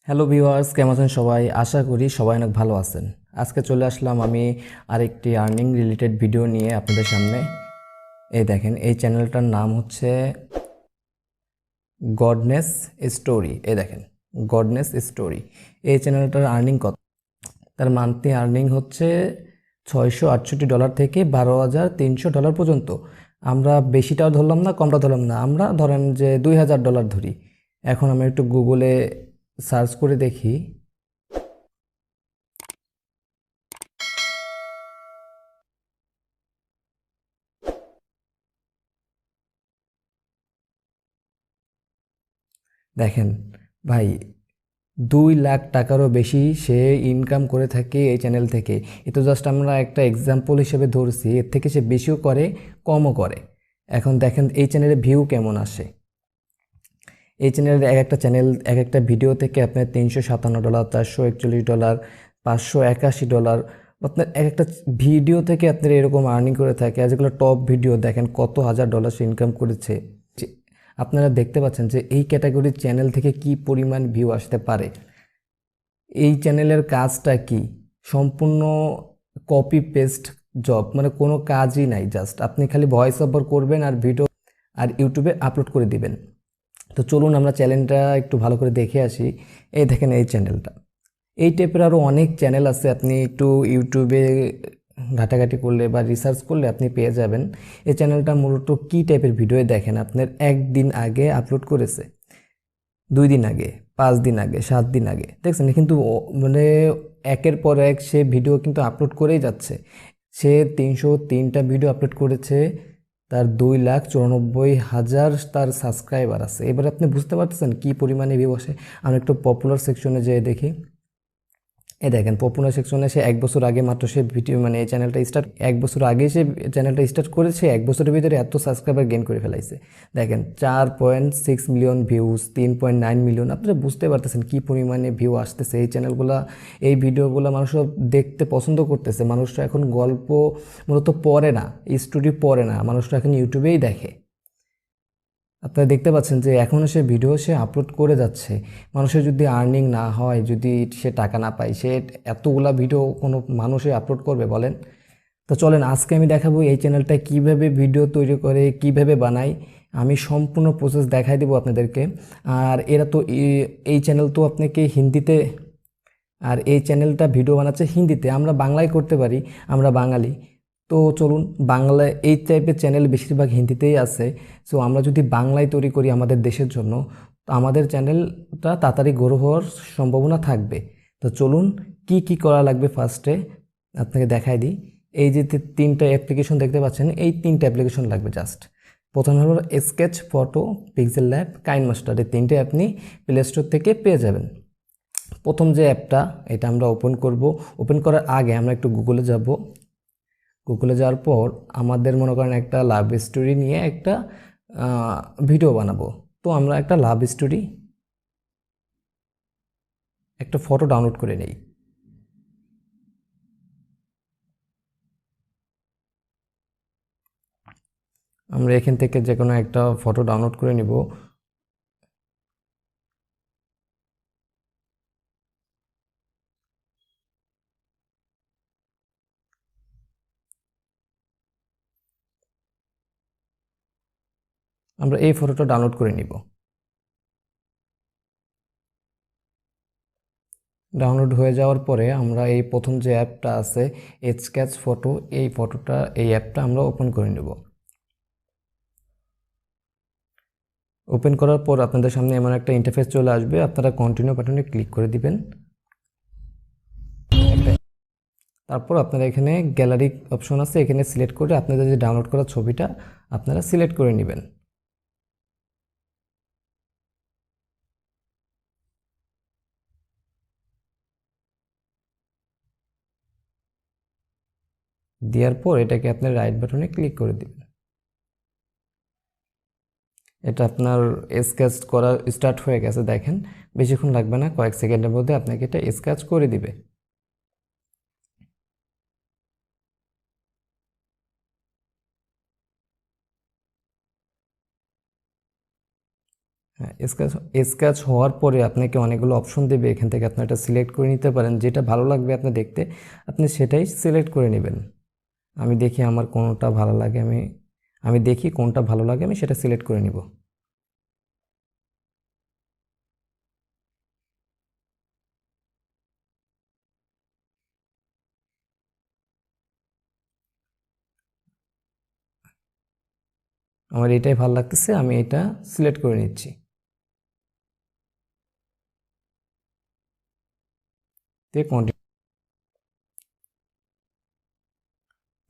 Hello viewers, কেমন আছেন সবাই? আশা করি সবাই অনেক ভালো আছেন। আজকে চলে আসলাম আমি আরেকটি আর্নিং রিলেটেড ভিডিও নিয়ে আপনাদের সামনে। এই দেখেন, এই চ্যানেলটার নাম হচ্ছে গডনেস স্টোরি। এই দেখেন, গডনেস স্টোরি। এই চ্যানেলটার আর্নিং কত? তার মান্থলি আর্নিং হচ্ছে $668 থেকে $12,300 পর্যন্ত। আমরা বেশিটাও ধরলাম না, কমটা ধরলাম না, আমরা ধরেন যে $2,000 ধরি। এখন আমি একটু গুগলে সার্চ করে দেখি। দেখেন ভাই, 2 লাখ টাকারও বেশি সে ইনকাম করে থাকে এই চ্যানেল থেকে। এ তো জাস্ট আমরা একটা এক্সাম্পল হিসেবে ধরছি, এর থেকে সে বেশিও করে, কমও করে। এখন দেখেন এই চ্যানেলে ভিউ কেমন আসে। এই চ্যানেলের এক একটা ভিডিও থেকে আপনার $357, $441, $581, আপনার এক একটা ভিডিও থেকে আপনার এরকম আর্নিং করে থাকে। আর যেগুলো টপ ভিডিও দেখেন কত $1,000 সে ইনকাম করেছে। আপনারা দেখতে পাচ্ছেন যে এই ক্যাটাগরির চ্যানেল থেকে কি পরিমাণ ভিউ আসতে পারে। এই চ্যানেলের কাজটা কি? সম্পূর্ণ কপি পেস্ট জব, মানে কোনো কাজই নাই, জাস্ট আপনি খালি ভয়েস ওভার করবেন আর ভিডিও আর ইউটিউবে আপলোড করে দিবেন। তো চলুন আমরা চ্যানেলটা একটু ভালো করে দেখে আসি। এই দেখেন এই চ্যানেলটা, এই টাইপের আরও অনেক চ্যানেল আছে, আপনি একটু ইউটিউবে ঘাটাঘাটি করলে বা রিসার্চ করলে আপনি পেয়ে যাবেন। এই চ্যানেলটা মূলত কী টাইপের ভিডিও দেখেন, আপনার একদিন আগে আপলোড করেছে, 2 দিন আগে, 5 দিন আগে, 7 দিন আগে, দেখছেন কিন্তু মানে একের পর এক সে ভিডিও কিন্তু আপলোড করেই যাচ্ছে। সে 303টা ভিডিও আপলোড করেছে, তার 2,94,000 তার সাবস্ক্রাইবার আছে। এবার আপনি বুঝতে পারতেছেন কী পরিমাণে ভিউ আসে। আমরা একটু পপুলার সেকশনে যেয়ে দেখি। এই দেখেন পপুলার সেকশনে সে 1 বছর আগে মাত্র সে ভিডিও মানে এই চ্যানেলটা স্টার্ট, 1 বছর আগে সে চ্যানেলটা স্টার্ট করেছে, 1 বছরের ভিতরে এত সাবস্ক্রাইবার গেইন করে ফেলাইছে। দেখেন 4.6 মিলিয়ন ভিউজ, 3.9 মিলিয়ন। আপনারা বুঝতে পারতেছেন কী পরিমাণে ভিউ আসতেছে। এই চ্যানেলগুলো, এই ভিডিওগুলো মানুষরা দেখতে পছন্দ করতেছে। মানুষরা এখন গল্প মূলত পড়ে না, স্টোরি পড়ে না, মানুষরা এখন ইউটিউবেই দেখে। আপনারা দেখতে পাচ্ছেন যে এখনও সে ভিডিও সে আপলোড করে যাচ্ছে। মানুষের যদি আর্নিং না হয়, যদি সে টাকা না পায়, সে এতগুলা ভিডিও কোনো মানুষই আপলোড করবে বলেন? তো চলেন আজকে আমি দেখাবো এই চ্যানেলটা কিভাবে ভিডিও তৈরি করে, কিভাবে বানায়। আমি সম্পূর্ণ প্রসেস দেখাই দেবো আপনাদেরকে। আর এরা তো এই চ্যানেল তো আপনাকে হিন্দিতে, আর এই চ্যানেলটা ভিডিও বানাচ্ছে হিন্দিতে। আমরা বাংলায় করতে পারি, আমরা বাঙালি। তো চলুন, বাংলায় এই টাইপের চ্যানেল বেশিরভাগ হিন্দিতেই আছে। সো আমরা যদি বাংলায় তৈরি করি আমাদের দেশের জন্য, তো আমাদের চ্যানেলটা তাড়াতাড়ি গ্রো হওয়ার সম্ভাবনা থাকবে। তো চলুন কি কি করা লাগবে ফার্স্টে আপনাকে দেখাই দিই। এই যে 3টা অ্যাপ্লিকেশন দেখতে পাচ্ছেন, এই 3টা অ্যাপ্লিকেশন লাগবে জাস্ট। প্রথমে হলো sketch, photo, pixel lab, KineMaster. এই 3টে আপনি প্লে স্টোর থেকে পেয়ে যাবেন। প্রথম যে অ্যাপটা, এটা আমরা ওপেন করব। ওপেন করার আগে আমরা একটু গুগলে যাব। গুগলে যাওয়ার পর আমাদের মনে করেন একটা লাভ স্টোরি নিয়ে একটা ভিডিও বানাবো। তো আমরা একটা লাভ স্টোরি, একটা ফটো ডাউনলোড করে নেই। আমরা এখান থেকে যে কোনো একটা ফটো ডাউনলোড করে নিব। আমরা এই ফটোটা ডাউনলোড করে নিব। ডাউনলোড হয়ে যাওয়ার পরে আমরা এই প্রথম যে অ্যাপটা আছে স্কেচ ফটো, এই অ্যাপটা আমরা ওপেন করে নেব। ওপেন করার পর আপনাদের সামনে এমন একটা ইন্টারফেস চলে আসবে, আপনারা কন্টিনিউ বাটনে ক্লিক করে দিবেন। তারপর আপনারা এখানে গ্যালারি অপশন আছে, এখানে সিলেক্ট করে আপনাদের যে ডাউনলোড করা ছবিটা আপনারা সিলেক্ট করে নেবেন। দেওয়ার পর এটাকে আপনার রাইট বাটনে ক্লিক করে দিবেন। এটা আপনার স্কেচ করা স্টার্ট হয়ে গেছে, দেখেন বেশিক্ষণ লাগবে না, কয়েক সেকেন্ডের মধ্যে আপনাকে এটা স্কেচ করে দিবে। হ্যাঁ, স্কেচ হওয়ার পরে আপনাকে অনেকগুলো অপশন দেবে, এখান থেকে আপনি এটা সিলেক্ট করে নিতে পারেন, যেটা ভালো লাগবে আপনি দেখতে আপনি সেটাই সিলেক্ট করে নেবেন। আমি দেখি আমার কোনটা ভালো লাগে, আমি দেখি কোনটা ভালো লাগে, আমি সেটা সিলেক্ট করে নিব। আমার এটাই ভালো লাগতেছে, আমি এটা সিলেক্ট করে নিচ্ছি।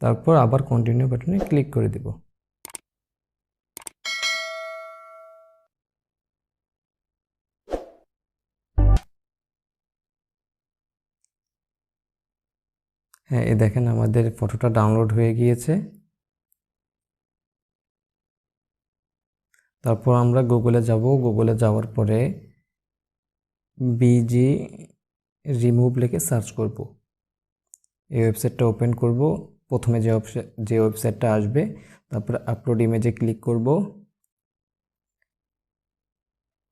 তারপর আবার কন্টিনিউ বাটনে ক্লিক করে দিব। হ্যাঁ, এই দেখেন আমাদের ফটোটা ডাউনলোড হয়ে গিয়েছে। তারপর আমরা গুগলে যাব, গুগলে যাওয়ার পরে বিজি রিমুভ লিখে সার্চ করব। এই ওয়েবসাইটটা ওপেন করব। প্রথমে যে ওয়েবসাইটটা আসবে, তারপরে আপলোড ইমেজে ক্লিক করব।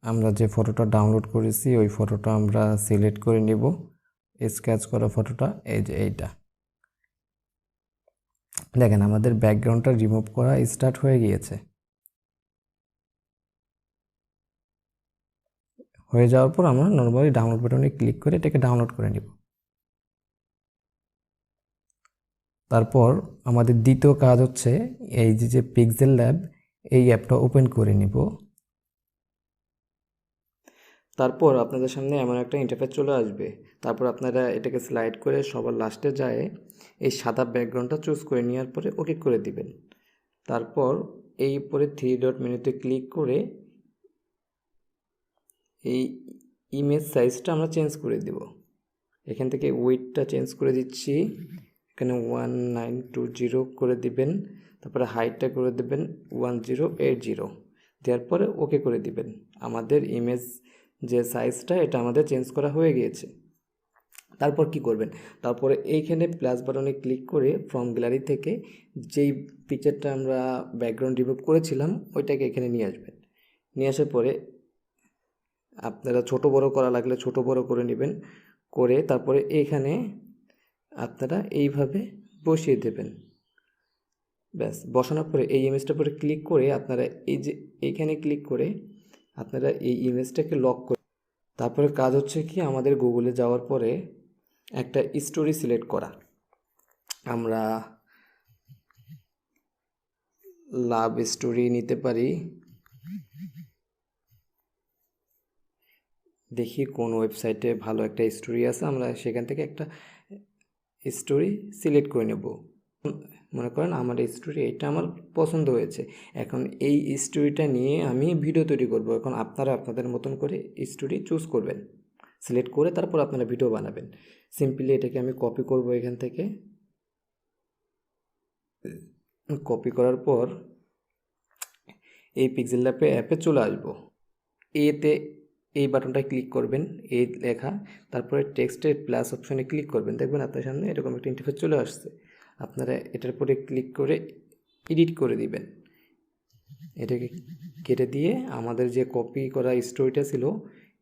আমরা যে ফটোটা ডাউনলোড করেছি ওই ফটোটা আমরা সিলেক্ট করে নিব, স্কেচ করা ফটোটা, এই যে এইটা। দেখেন আমাদের ব্যাকগ্রাউন্ডটা রিমুভ করা স্টার্ট হয়ে গিয়েছে। হয়ে যাওয়ার পর আমরা নর্মালি ডাউনলোড বাটনে ক্লিক করে এটাকে ডাউনলোড করে নিব। তারপর আমাদের দ্বিতীয় কাজ হচ্ছে এই যে পিক্সেল ল্যাব, এই অ্যাপটা ওপেন করে নিব। তারপর আপনাদের সামনে এমন একটা ইন্টারফেস চলে আসবে। তারপর আপনারা এটাকে স্লাইড করে সবার লাস্টে যায় এই সাদা ব্যাকগ্রাউন্ডটা চুজ করে নেওয়ার পরে ওকে করে দিবেন। তারপর এই উপরে 3 ডট মেনুতে ক্লিক করে এই ইমেজ সাইজটা আমরা চেঞ্জ করে দেব। এখান থেকে উইডথটা চেঞ্জ করে দিচ্ছি, এখানে 1920 করে দিবেন। তারপরে হাইটটা করে দেবেন 1080, দেওয়ার পরে ওকে করে দিবেন। আমাদের ইমেজ যে সাইজটা এটা আমাদের চেঞ্জ করা হয়ে গিয়েছে। তারপর কি করবেন, তারপরে এইখানে প্লাস বাটনে ক্লিক করে ফ্রম গ্যালারি থেকে যেই পিকচারটা আমরা ব্যাকগ্রাউন্ড রিমুভ করেছিলাম ওইটাকে এখানে নিয়ে আসবেন। নিয়ে আসার পরে আপনারা ছোট বড় করা লাগলে ছোট বড় করে নেবেন, করে তারপরে এইখানে আপনারা এইভাবে বসিয়ে দেবেন। ব্যাস, বসানোর পরে এই ইমেজটার পরে ক্লিক করে আপনারা এই যে এইখানে ক্লিক করে আপনারা এই ইমেজটাকে লক করে, তারপরে কাজ হচ্ছে কি আমাদের গুগলে যাওয়ার পরে একটা স্টোরি সিলেক্ট করা। আমরা লাভ স্টোরি নিতে পারি, দেখি কোন ওয়েবসাইটে ভালো একটা স্টোরি আছে, আমরা সেখান থেকে একটা স্টোরি সিলেক্ট করে নেব। মনে করেন আমার এই স্টোরি এটা আমার পছন্দ হয়েছে, এখন এই স্টোরিটা নিয়ে আমি ভিডিও তৈরি করব। এখন আপনারা আপনাদের মতন করে স্টোরি চুজ করবেন, সিলেক্ট করে তারপর আপনারা ভিডিও বানাবেন। সিম্পলি এটাকে আমি কপি করব, এখান থেকে কপি করার পর এই পিক্সেল ল্যাবে অ্যাপে চলে আসবো। এতে এই বাটনটায় ক্লিক করবেন, এ লেখা, তারপরে টেক্সটের প্লাস অপশনে ক্লিক করবেন, দেখবেন আপনার সামনে এরকম একটা ইন্টারফেস চলে আসছে। আপনারা এটার উপরে ক্লিক করে এডিট করে দিবেন। এটাকে কেটে দিয়ে আমাদের যে কপি করা স্টোরিটা ছিল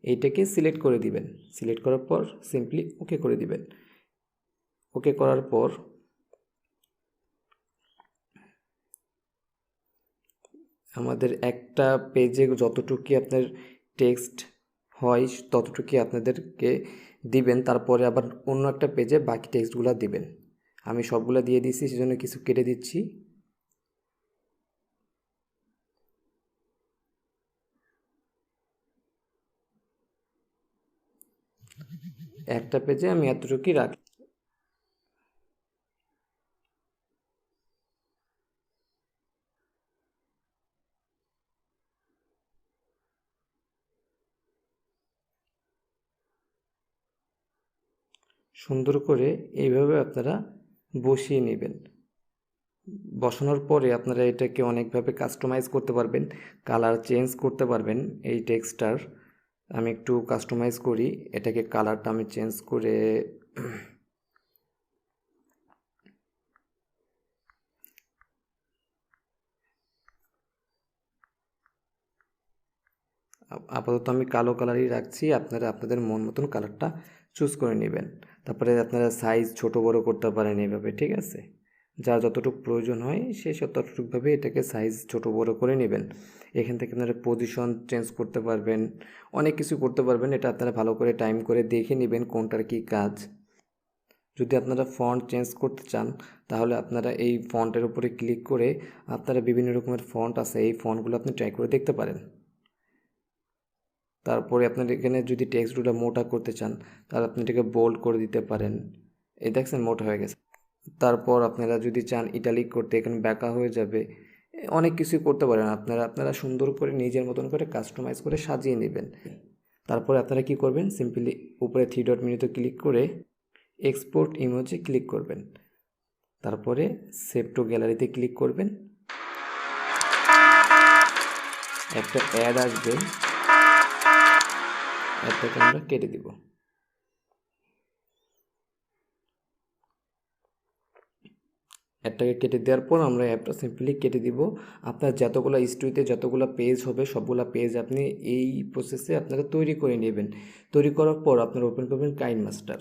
এইটাকে সিলেক্ট করে দিবেন। সিলেক্ট করার পর সিম্পলি ওকে করে দিবেন। ওকে করার পর আমাদের একটা পেজে যতটুকু আপনার টেক্সট হয় ততটুকুই আপনাদেরকে দিবেন, তারপরে আবার অন্য একটা পেজে বাকি টেক্সটগুলো দিবেন। আমি সবগুলো দিয়ে দিচ্ছি, সেজন্য কিছু কেটে দিচ্ছি। একটা পেজে আমি এতটুকুই রাখি। সুন্দর করে এইভাবে আপনারা বসিয়ে নেবেন। বসানোর পরে আপনারা এটাকে অনেকভাবে কাস্টমাইজ করতে পারবেন, কালার চেঞ্জ করতে পারবেন এই টেক্সটটার। আমি একটু কাস্টমাইজ করি, এটাকে কালারটা আমি চেঞ্জ করে আপাতত আমি কালো কালারই রাখছি, আপনারা আপনাদের মন মতন কালারটা চুজ করে নেবেন। তারপরে আপনারা সাইজ ছোট বড় করতে পারেন এইভাবে, ঠিক আছে? যার যতটুকু প্রয়োজন হয় সে ততটুকুভাবে এটাকে সাইজ ছোট বড় করে নেবেন। এখান থেকে আপনারা পজিশন চেঞ্জ করতে পারবেন, অনেক কিছু করতে পারবেন। এটা আপনারা ভালো করে টাইম করে দেখে নেবেন কোনটার কী কাজ। যদি আপনারা ফন্ট চেঞ্জ করতে চান তাহলে আপনারা এই ফন্টের উপরে ক্লিক করে আপনারা বিভিন্ন রকমের ফন্ট আছে, এই ফন্টগুলো আপনি ট্রাই করে দেখতে পারেন। তারপরে আপনার এখানে যদি টেক্সটগুলো মোটা করতে চান তাহলে আপনি এটাকে বোল্ড করে দিতে পারেন। এই দেখছেন মোটা হয়ে গেছে। তারপর আপনারা যদি চান ইটালিক করতে, এখানে বাঁকা হয়ে যাবে। অনেক কিছু করতে পারেন আপনারা সুন্দর করে নিজের মতন করে কাস্টমাইজ করে সাজিয়ে নেবেন। তারপরে আপনারা কি করবেন, সিম্পলি উপরে 3 ডট মেনুতে ক্লিক করে এক্সপোর্ট ইমেজে ক্লিক করবেন। তারপরে সেভ টু গ্যালারিতে ক্লিক করবেন। একটা অ্যাড আসবে, অ্যাডটাকে আমরা কেটে দিব। অ্যাডটাকে কেটে দেওয়ার পর আমরা অ্যাপটা সিম্পলি কেটে দিব। আপনার যতগুলো স্টোরিতে যতগুলো পেজ হবে সবগুলো পেজ আপনি এই প্রসেসে আপনারা তৈরি করে নেবেন। তৈরি করার পর আপনারা ওপেন করবেন কাইন মাস্টার।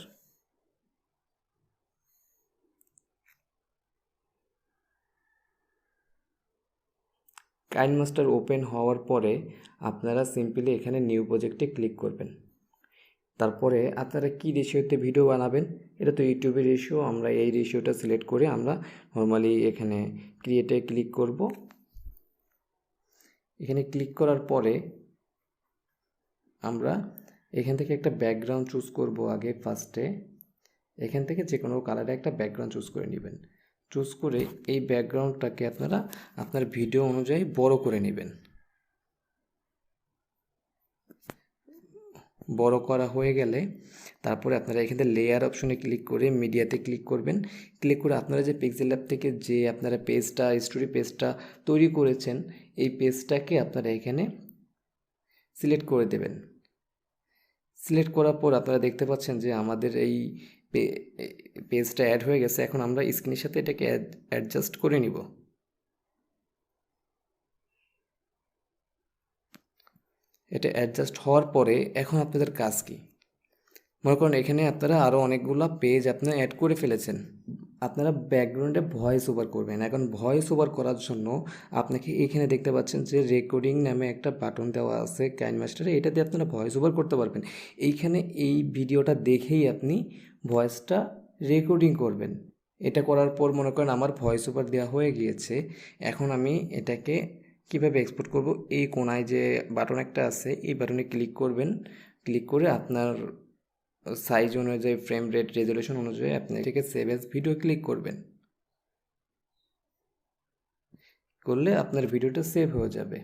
কাইন মাস্টার ওপেন হওয়ার পরে আপনারা সিম্পলি এখানে নিউ প্রজেক্টে ক্লিক করবেন। তারপরে আপনারা কি রেশিওতে ভিডিও বানাবেন, এটা তো ইউটিউবের রেশিও, আমরা এই রেশিওটা সিলেক্ট করে আমরা নর্মালি এখানে ক্রিয়েটে ক্লিক করব। এখানে ক্লিক করার পরে আমরা এখান থেকে একটা ব্যাকগ্রাউন্ড চুজ করব। আগে ফার্স্টে এখান থেকে যে কোনো কালারে একটা ব্যাকগ্রাউন্ড চুজ করে নেবেন। চুজ করে এই ব্যাকগ্রাউন্ডটাকে আপনারা আপনার ভিডিও অনুযায়ী বড় করে নেবেন। বড় করা হয়ে গেলে তারপরে আপনারা এখানে লেয়ার অপশনে ক্লিক করে মিডিয়াতে ক্লিক করবেন। ক্লিক করে আপনারা যে পিক্সেল ল্যাব থেকে যে আপনারা পেজটা স্টোরি পেজটা তৈরি করেছেন এই পেজটাকে আপনারা এখানে সিলেক্ট করে দেবেন। সিলেক্ট করার পর আপনারা দেখতে পাচ্ছেন যে আমাদের এই পেজটা অ্যাড হয়ে গেছে। এখন আমরা স্ক্রিনের সাথে এটাকে অ্যাডজাস্ট করে নিব। এটা অ্যাডজাস্ট হওয়ার পরে এখন আপনাদের কাজ কি, মনে করেন এখানে আপনারা আরও অনেকগুলো পেজ আপনারা অ্যাড করে ফেলেছেন। আপনারা ব্যাকগ্রাউন্ডে ভয়েস ওভার করবেন। এখন ভয়েস ওভার করার জন্য আপনাকে এখানে দেখতে পাচ্ছেন যে রেকর্ডিং নামে একটা বাটন দেওয়া আছে কাইন মাস্টারে, এটা দিয়ে আপনারা ভয়েস ওভার করতে পারবেন। এইখানে এই ভিডিওটা দেখেই আপনি ভয়েসটা রেকর্ডিং করবেন। এটা করার পর মনে করেন আমার ভয়েস ওভার দেওয়া হয়ে গিয়েছে। এখন আমি এটাকে কিভাবে এক্সপোর্ট করব, এই কোনায় যে বাটন একটা আছে এই বাটনে ক্লিক করবেন। ক্লিক করে আপনার সাইজ অনুযায়ী ফ্রেম রেট রেজলিউশন অনুযায়ী আপনি এটাকে সেভ এজ ভিডিও ক্লিক করবেন। করলে আপনার ভিডিওটা সেভ হয়ে যাবে।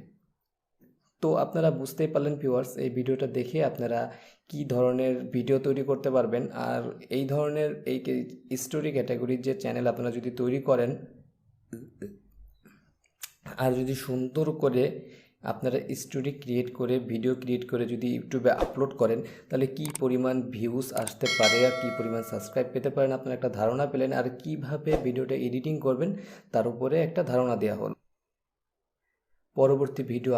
তো আপনারা বুঝতেই পারলেন ভিউয়ার্স, এই ভিডিওটা দেখে আপনারা কি ধরনের ভিডিও তৈরি করতে পারবেন। আর এই ধরনের এই স্টোরি ক্যাটাগরির যে চ্যানেল আপনারা যদি তৈরি করেন আর যদি সুন্দর করে আপনারা স্টোরি ক্রিয়েট করে ভিডিও ক্রিয়েট করে যদি ইউটিউবে আপলোড করেন তাহলে কি পরিমাণ ভিউজ আসতে পারে আর কি পরিমাণ সাবস্ক্রাইব পেতে পারেন আপনারা একটা ধারণা পেলেন। আর কিভাবে ভিডিওটা এডিটিং করবেন তার উপরে একটা ধারণা দেওয়া হলো। পরবর্তী ভিডিও